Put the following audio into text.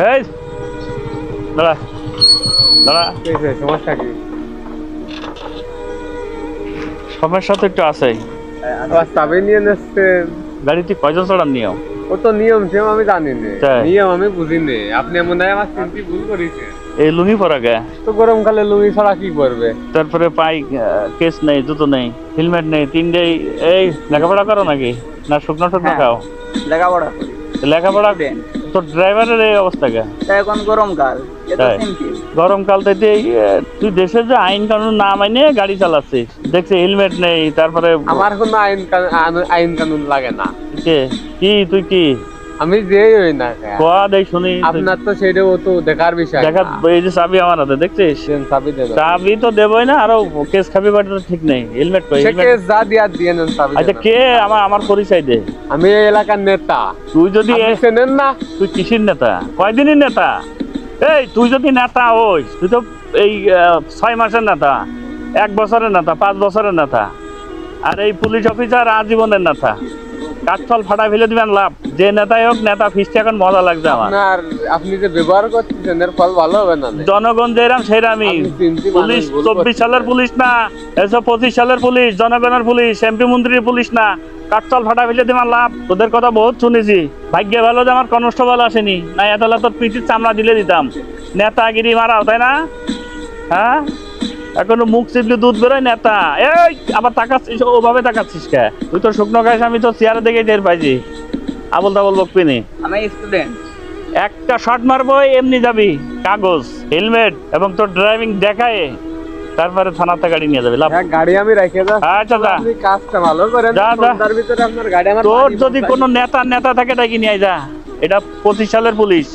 এই দাঁড়া দাঁড়া, সমস্যা কি? সমস্যা তো একটু আছেই। চাবি নিয়ে নিচ্ছেন গাড়িতে কয়জন চড়ার নিয়ম? ও তো নিয়ম টিয়ম আমি জানি না, তাই? নিয়ম আমি বুঝি না। আপনি মনে হয় আমার চিন্তি ভুল করেছেন। এই লুঙ্গি পরা গে, তো গরমকালে লুঙ্গি ছাড়া কি করবে? তারপরে পাই কেস নেই, জুতো নেই, হেলমেট নেই, তিনটেই। এই লেখাপড়া করো নাকি না শুকনো টুকনো খাও? লেখাপড়া করি। লেখাপড়া তো ড্রাইভারের এই অবস্থা কে? এখন গরমকাল, তাই? গরমকাল থেকে তুই দেশের যে আইন কানুন না মাইনে গাড়ি চালাচ্ছিস, দেখছি হেলমেট নেই, তারপরে আমার কোনো আইন কানুন লাগে না। কি তুই কি আমি যে হই না কোয়া দেই শুনি। আপনার তো সেটাও তো দেখার বিষয়। দেখা এই যে চাবি আমার হাতে দেখছিস, চাবি দেন। চাবি তো দেবই না, আরো কেস খাবি বাট ঠিক নেই। হেলমেট কই? কেস যা দিয়া দিয়ে নেন চাবি। আচ্ছা কে? আমার পরিচয় দে। আমি এই এলাকার নেতা। তুই যদি চেনেন না? তুই কিসের নেতা? কয়দিনের নেতা? এই তুই যদি নেতা হইস, তুই তো এই 6 মাসের নেতা, 1 বছরের নেতা, 5 বছরের নেতা, আর এই পুলিশ অফিসার আজীবনের নেতা। কাঠফল ফাটা ফেলে দিবেন লাভ। যে নেতাই হোক, নেতা ফিসতে এখন মজা লাগছে আমার। আপনি যে ব্যবহার করতেছেন এর ফল ভালো হবে না। জনগণ যেরাম সেরামই। পুলিশ 24 সালের পুলিশ না, 125 সালের পুলিশ, জনগণের পুলিশ, এমপি মন্ত্রীর পুলিশ না। কাঠফল ফাটা ফেলে দিবেন লাভ। তোদের কথা বহুত শুনেছি। ভাগ্যে ভালো যে আমার কনস্টেবল আসেনি, না এতলা তোর পিঠির চামড়া দিলে দিতাম। নেতাগিরি মারাও, তাই না? হ্যাঁ, এখনো মুখ চিপলে দুধ বেরোয় নেতা। এই আবার তাকাচ্ছিস, ওভাবে তাকাচ্ছিস কে? তুই তো শুকনো খাইস, আমি তো চেয়ারে দেখে টের পাইছি। আবল তাবল বকবিনি। আমি স্টুডেন্ট। একটা শট মারবো, এমনি যাবি। কাগজ, হেলমেট এবং তোর ড্রাইভিং দেখায় তারপরে থানাতে গাড়ি নিয়ে যাবে। গাড়ি আমি রেখে যাচ্ছি। আচ্ছা যা, আপনি কাজটা ভালো করেন। তার ভিতরে আপনার গাড়ি আমার। তোর যদি কোনো নেতা থাকে ডাকি নিয়ে যা। এটা 25 সালের পুলিশ।